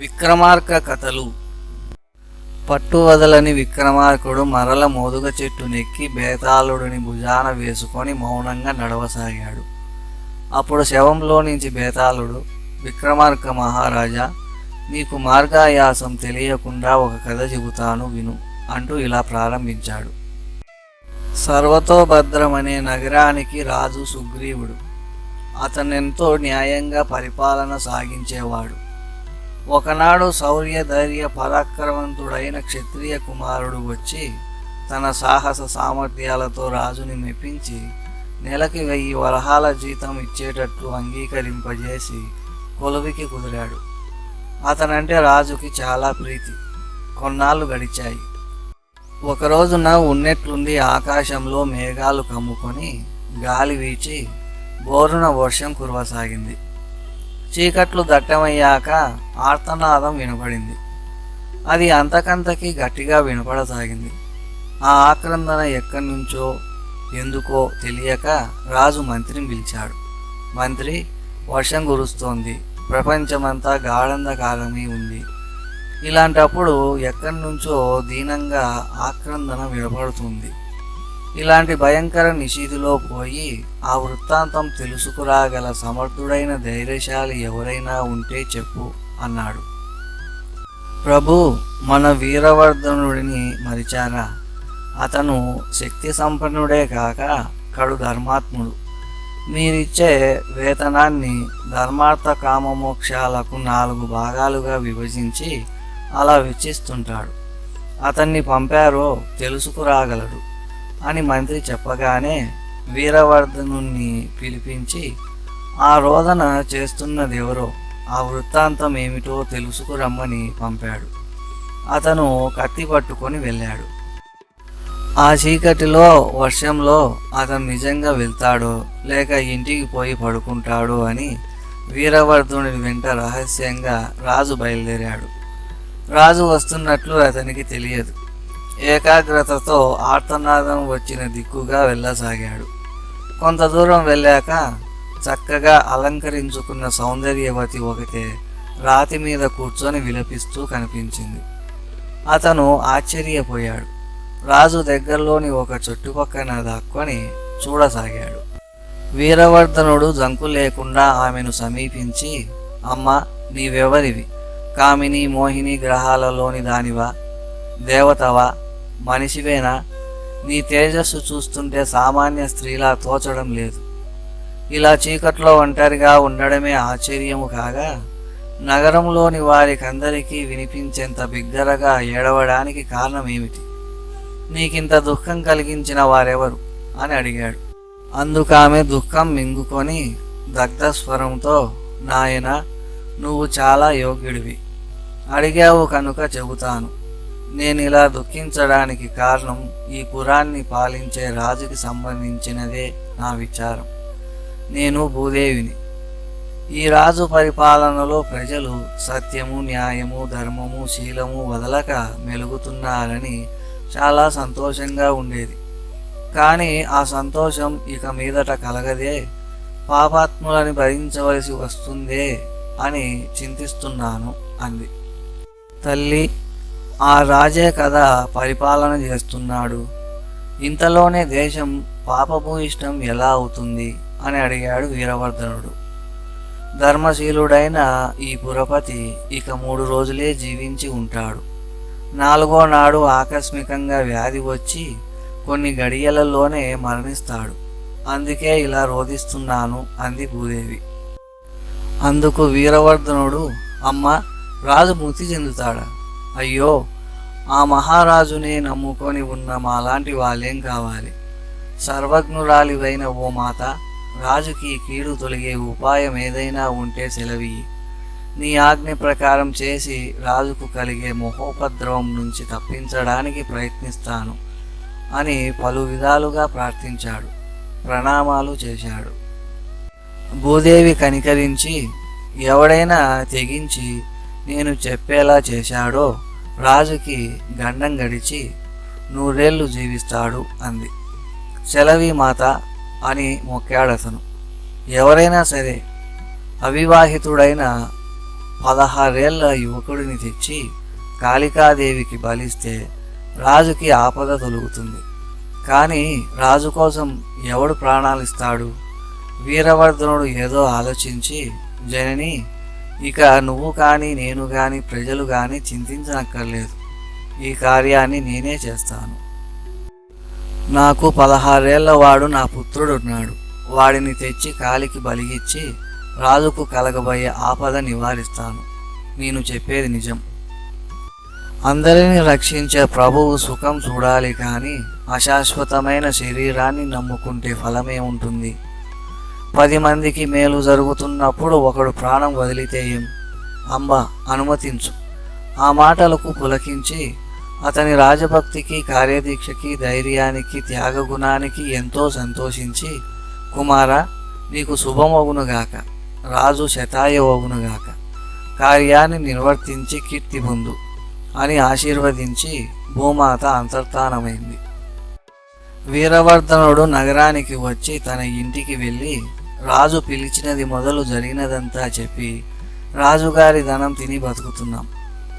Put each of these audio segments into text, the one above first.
విక్రమార్క కథలు. పట్టు వదలని విక్రమార్కుడు మరల మోదుగ చెట్టు నెక్కి బేతాళుడిని భుజాన వేసుకొని మౌనంగా నడవసాగాడు. అప్పుడు శవంలో నుంచి బేతాళుడు, విక్రమార్క మహారాజా, నీకు మార్గాయాసం తెలియకుండా ఒక కథ చెబుతాను విను అంటూ ఇలా ప్రారంభించాడు. సర్వతోభద్రమనే నగరానికి రాజు సుగ్రీవుడు. అతనెంతో న్యాయంగా పరిపాలన సాగించేవాడు. ఒకనాడు శౌర్య ధైర్య పరాక్రమవంతుడైన క్షత్రియ కుమారుడు వచ్చి తన సాహస సామర్థ్యాలతో రాజుని మెప్పించి నెలకి 1000 వరహాల జీతం ఇచ్చేటట్లు అంగీకరింపజేసి కొలువికి కుదిరాడు. అతనంటే రాజుకి చాలా ప్రీతి. కొన్నాళ్ళు గడిచాయి. ఒకరోజున ఉన్నట్లుండి ఆకాశంలో మేఘాలు కమ్ముకొని గాలి వీచి బోరున వర్షం కురవసాగింది. చీకట్లు దట్టమయ్యాక ఆర్తనాదం వినపడింది. అది అంతకంతకి గట్టిగా వినపడసాగింది. ఆ ఆక్రందన ఎక్కడి నుంచో ఎందుకో తెలియక రాజు మంత్రిని పిలిచాడు. మంత్రి, వర్షం కురుస్తోంది, ప్రపంచమంతా గాఢంధకారమై ఉంది. ఇలాంటప్పుడు ఎక్కడి నుంచో దీనంగా ఆక్రందన వినపడుతుంది. ఇలాంటి భయంకర నిషీధిలో పోయి ఆ వృత్తాంతం తెలుసుకురాగల సమర్థుడైన ధైర్యశాలి ఎవరైనా ఉంటే చెప్పు అన్నాడు. ప్రభు, మన వీరవర్ధనుడిని మరిచారా? అతను శక్తి సంపన్నుడే కాక కడు ధర్మాత్ముడు. మీరిచ్చే వేతనాన్ని ధర్మార్థ కామమోక్షాలకు 4 భాగాలుగా విభజించి అలా వెచ్చిస్తుంటాడు. అతన్ని పంపారో తెలుసుకురాగలడు అని మంత్రి చెప్పగానే వీరవర్ధనుణ్ణి పిలిపించి ఆ రోదన చేస్తున్నదెవరో, ఆ వృత్తాంతం ఏమిటో తెలుసుకురమ్మని పంపాడు. అతను కత్తి పట్టుకొని వెళ్ళాడు. ఆ చీకటిలో వర్షంలో అతను నిజంగా వెళ్తాడో లేక ఇంటికి పోయి పడుకుంటాడో అని వీరవర్ధనుడి వెంట రహస్యంగా రాజు బయలుదేరాడు. రాజు వస్తున్నట్లు అతనికి తెలియదు. ఏకాగ్రతతో ఆర్తనాదం వచ్చిన దిక్కుగా వెళ్ళసాగాడు. కొంత దూరం వెళ్ళాక చక్కగా అలంకరించుకున్న సౌందర్యవతి ఒకతే రాతి మీద కూర్చొని విలపిస్తూ కనిపించింది. అతను ఆశ్చర్యపోయాడు. రాజు దగ్గరలోని ఒక చెట్టు పక్కన దాక్కొని చూడసాగాడు. వీరవర్ధనుడు జంకు లేకుండా ఆమెను సమీపించి, అమ్మా, నీవెవరివి? కామిని మోహిని గ్రహాలలోని దానివా? దేవతవా? మనిషివేనా? నీ తేజస్సు చూస్తుంటే సామాన్య స్త్రీలా తోచడం లేదు. ఇలా చీకట్లో ఒంటరిగా ఉండడమే ఆశ్చర్యము కాగా నగరంలోని వారికందరికీ వినిపించేంత బిగ్గరగా ఏడవడానికి కారణమేమిటి? నీకింత దుఃఖం కలిగించిన వారెవరు అని అడిగాడు. అందుకామె దుఃఖం మింగుకొని దగ్ధస్వరంతో, నాయనా, నువ్వు చాలా యోగ్యుడివి. అడిగావు కనుక చెబుతాను. నేను ఇలా దుఃఖించడానికి కారణం ఈ పురాన్ని పాలించే రాజుకి సంబంధించినదే నా విచారం. నేను భూదేవిని. ఈ రాజు పరిపాలనలో ప్రజలు సత్యము, న్యాయము, ధర్మము, శీలము వదలక మెలుగుతున్నారని చాలా సంతోషంగా ఉండేది. కానీ ఆ సంతోషం ఇక మీదట కలగదే, పాపాత్ములని భరించవలసి వస్తుందే అని చింతిస్తున్నాను అంది. తల్లి, ఆ రాజే కదా పరిపాలన చేస్తున్నాడు. ఇంతలోనే దేశం పాపభూయిష్టం ఎలా అవుతుంది అని అడిగాడు వీరవర్ధనుడు. ధర్మశీలుడైన ఈ పురపతి ఇక 3 రోజులే జీవించి ఉంటాడు. 4వ నాడు ఆకస్మికంగా వ్యాధి వచ్చి కొన్ని గడియలలోనే మరణిస్తాడు. అందుకే ఇలా రోధిస్తున్నాను అంది భూదేవి. అందుకు వీరవర్ధనుడు, అమ్మ, రాజు మృతి చెందుతాడా? అయ్యో, ఆ మహారాజునే నమ్ముకొని ఉన్న మాలాంటి వాళ్ళేం కావాలి? సర్వజ్ఞురాలివైన ఓ మాత, రాజుకి కీడు తొలగే ఉపాయం ఏదైనా ఉంటే సెలవియ్యి. నీ ఆజ్ఞ ప్రకారం చేసి రాజుకు కలిగే మహోపద్రవం నుంచి తప్పించడానికి ప్రయత్నిస్తాను అని పలు విధాలుగా ప్రార్థించాడు. ప్రణామాలు చేశాడు. భూదేవి కనికరించి, ఎవడైనా తెగించి నేను చెప్పేలా చేశాడో రాజుకి గండం గడిచి 100 ఏళ్ళు జీవిస్తాడు అంది. సెలవి మాత అని మొక్కాడతను. ఎవరైనా సరే అవివాహితుడైన 16 ఏళ్ల యువకుడిని తెచ్చి కాళికాదేవికి బలిస్తే రాజుకి ఆపద తొలుగుతుంది. కానీ రాజు కోసం ఎవడు ప్రాణాలిస్తాడు? వీరవర్ధనుడు ఏదో ఆలోచించి, జనని, ఇక నువ్వు కానీ నేను కానీ ప్రజలు కానీ చింతించనక్కర్లేదు. ఈ కార్యాన్ని నేనే చేస్తాను. నాకు 16 ఏళ్ల వాడు నా పుత్రుడున్నాడు. వాడిని తెచ్చి కాలికి బలిగిచ్చి రాజుకు కలగబోయే ఆపద నివారిస్తాను. నేను చెప్పేది నిజం. అందరిని రక్షించే ప్రభువు సుఖం చూడాలి కానీ అశాశ్వతమైన శరీరాన్ని నమ్ముకుంటే ఫలమే ఉంటుంది? 10 మందికి మేలు జరుగుతున్నప్పుడు ఒకడు ప్రాణం వదిలితే ఏం? అంబా, అనుమతించు. ఆ మాటలకు పులకించి అతని రాజభక్తికి, కార్యదీక్షకి, ధైర్యానికి, త్యాగగుణానికి ఎంతో సంతోషించి, కుమారా, నీకు శుభమగునుగాక, రాజు శతాయవగునుగాక, కార్యాన్ని నిర్వర్తించి కీర్తి పొందు అని ఆశీర్వదించి భూమాత అంతర్ధానమైంది. వీరవర్ధనుడు నగరానికి వచ్చి తన ఇంటికి వెళ్ళి రాజు పిలిచినది మొదలు జరిగినదంతా చెప్పి, రాజుగారి ధనం తిని బతుకుతున్నాం.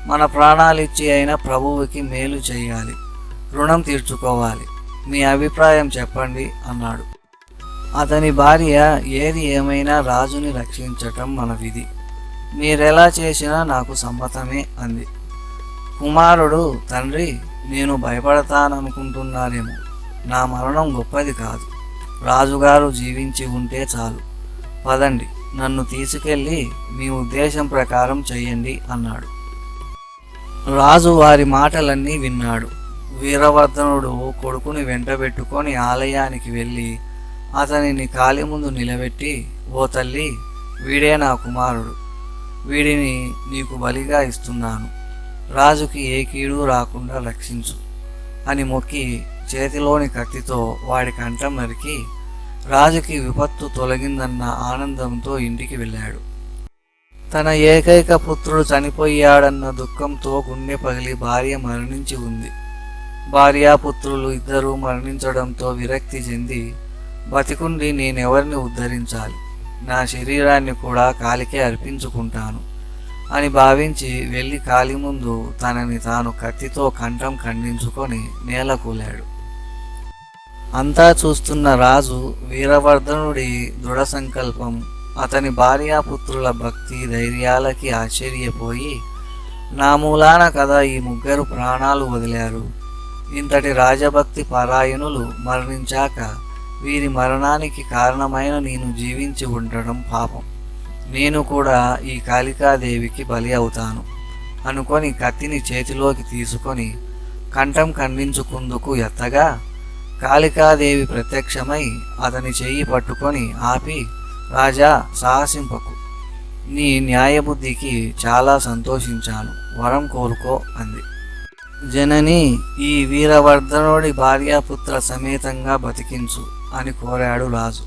మన ప్రాణాలిచ్చి అయినా ప్రభువుకి మేలు చేయాలి, రుణం తీర్చుకోవాలి. మీ అభిప్రాయం చెప్పండి అన్నాడు. అతని భార్య, ఏది ఏమైనా రాజుని రక్షించటం మన విధి. మీరెలా చేసినా నాకు సమ్మతమే అంది. కుమారుడు, తండ్రి, నేను భయపడతాననుకుంటున్నానేమో. నా మరణం గొప్పది కాదు. రాజుగారు జీవించి ఉంటే చాలు. పదండి, నన్ను తీసుకెళ్ళి మీ ఉద్దేశం ప్రకారం చెయ్యండి అన్నాడు. రాజు వారి మాటలన్నీ విన్నాడు. వీరవర్ధనుడు కొడుకుని వెంటబెట్టుకొని ఆలయానికి వెళ్ళి అతనిని కాలి ముందు నిలబెట్టి, ఓ తల్లి, వీడే నా కుమారుడు. వీడిని నీకు బలిగా ఇస్తున్నాను. రాజుకి ఏ కీడు రాకుండా రక్షించు అని మొక్కి చేతిలోని కత్తితో వాడి కంఠం నరికి రాజుకి విపత్తు తొలగిందన్న ఆనందంతో ఇంటికి వెళ్ళాడు. తన ఏకైక పుత్రుడు చనిపోయాడన్న దుఃఖంతో గుండె పగిలి భార్య మరణించి ఉంది. భార్యాపుత్రులు ఇద్దరూ మరణించడంతో విరక్తి చెంది, బతికుండి నేనెవరిని ఉద్ధరించాలి? నా శరీరాన్ని కూడా కాలికే అర్పించుకుంటాను అని భావించి వెళ్ళి కాలి ముందు తనని తాను కత్తితో కంఠం ఖండించుకొని నేలకూలాడు. అంతా చూస్తున్న రాజు వీరవర్ధనుడి దృఢ సంకల్పం, అతని భార్యాపుత్రుల భక్తి ధైర్యాలకి ఆశ్చర్యపోయి, నా మూలాన కదా ఈ ముగ్గురు ప్రాణాలు వదిలారు. ఇంతటి రాజభక్తి పరాయణులు మరణించాక వీరి మరణానికి కారణమైన నేను జీవించి ఉండడం పాపం. నేను కూడా ఈ కాళికాదేవికి బలి అవుతాను అనుకొని కత్తిని చేతిలోకి తీసుకొని కంఠం ఖండించుకుందుకు ఎత్తగా కాళికాదేవి ప్రత్యక్షమై అతని చెయ్యి పట్టుకొని ఆపి, రాజా, సాహసింపకు. నీ న్యాయబుద్ధికి చాలా సంతోషించాను. వరం కోరుకో అంది. జనని, ఈ వీరవర్ధనుడి భార్యాపుత్ర సమేతంగా బతికించు అని కోరాడు రాజు.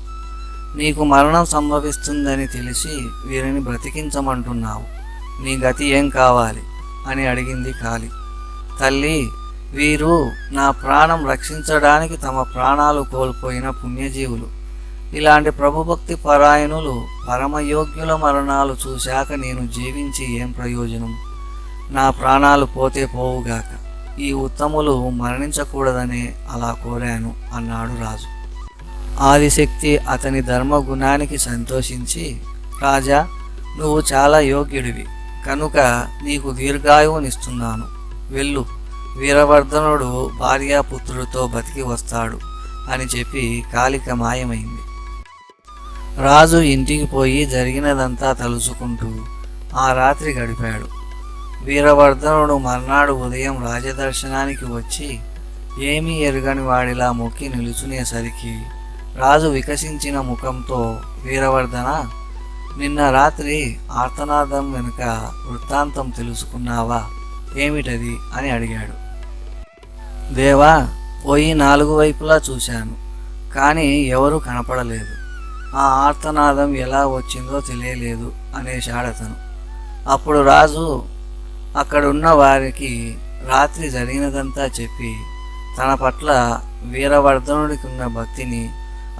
నీకు మరణం సంభవిస్తుందని తెలిసి వీరిని బ్రతికించమంటున్నావు. నీ గతి ఏం కావాలి అని అడిగింది కాళి. తల్లి, వీరు నా ప్రాణం రక్షించడానికి తమ ప్రాణాలు కోల్పోయిన పుణ్యజీవులు. ఇలాంటి ప్రభుభక్తి పరాయణులు పరమయోగ్యుల మరణాలు చూశాక నేను జీవించి ఏం ప్రయోజనం? నా ప్రాణాలు పోతే పోవుగాక. ఈ ఉత్తములు మరణించకూడదనే అలా కోరాను అన్నాడు రాజు. ఆదిశక్తి అతని ధర్మగుణానికి సంతోషించి, రాజా, నువ్వు చాలా యోగ్యుడివి కనుక నీకు దీర్ఘాయువునిస్తున్నాను. వెళ్ళు, వీరవర్ధనుడు భార్యాపుత్రుడితో బతికి వస్తాడు అని చెప్పి కాళిక మాయమైంది. రాజు ఇంటికి పోయి జరిగినదంతా తలుచుకుంటూ ఆ రాత్రి గడిపాడు. వీరవర్ధనుడు మర్నాడు ఉదయం రాజదర్శనానికి వచ్చి ఏమీ ఎరుగని వాడిలా మొక్కి నిలుచునేసరికి రాజు వికసించిన ముఖంతో, వీరవర్ధన, నిన్న రాత్రి ఆర్తనాదం వెనుక వృత్తాంతం తెలుసుకున్నావా? ఏమిటది అని అడిగాడు. దేవా, పోయి 4 వైపులా చూశాను, కానీ ఎవరూ కనపడలేదు. ఆ ఆర్తనాదం ఎలా వచ్చిందో తెలియలేదు అనేశాడతను. అప్పుడు రాజు అక్కడున్న వారికి రాత్రి జరిగినదంతా చెప్పి తన పట్ల వీరవర్ధనుడికి ఉన్న భక్తిని,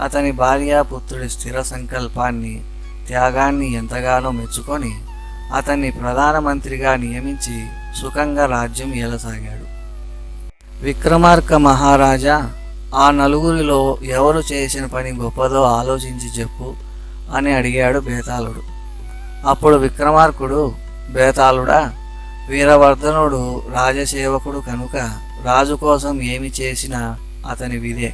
అతని భార్యాపుత్రుడి స్థిర సంకల్పాన్ని, త్యాగాన్ని ఎంతగానో మెచ్చుకొని అతన్ని ప్రధానమంత్రిగా నియమించి సుఖంగా రాజ్యం ఏలసాగాడు. విక్రమార్క మహారాజా, ఆ నలుగురిలో ఎవరు చేసిన పని గొప్పదో ఆలోచించి చెప్పు అని అడిగాడు బేతాళుడు. అప్పుడు విక్రమార్కుడు, బేతాళుడా, వీరవర్ధనుడు రాజసేవకుడు కనుక రాజు కోసం ఏమి చేసినా అతని విధే.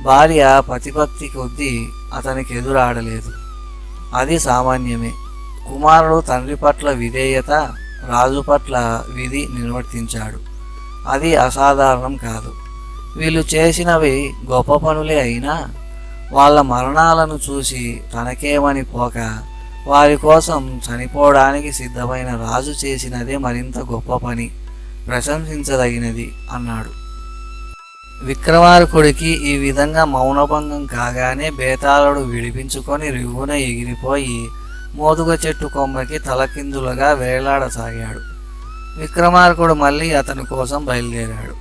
భార్య పతిభక్తి కొద్దీ అతనికి ఎదురాడలేదు, అది సామాన్యమే. కుమారుడు తండ్రి పట్ల విధేయత, రాజు పట్ల విధి నిర్వర్తించాడు, అది అసాధారణం కాదు. వీళ్ళు చేసినవి గొప్ప పనులే అయినా వాళ్ళ మరణాలను చూసి తనకేమని పోక వారి కోసం చనిపోవడానికి సిద్ధమైన రాజు చేసినదే మరింత గొప్ప పని, ప్రశంసించదగినది అన్నాడు. విక్రమార్కుడికి ఈ విధంగా మౌనభంగం కాగానే బేతాళుడు విడిపించుకొని రివ్వున ఎగిరిపోయి మోదుగ చెట్టు కొమ్మకి తలకిందులుగా వేలాడసాగాడు. విక్రమార్కుడు మళ్ళీ అతని కోసం బయలుదేరాడు.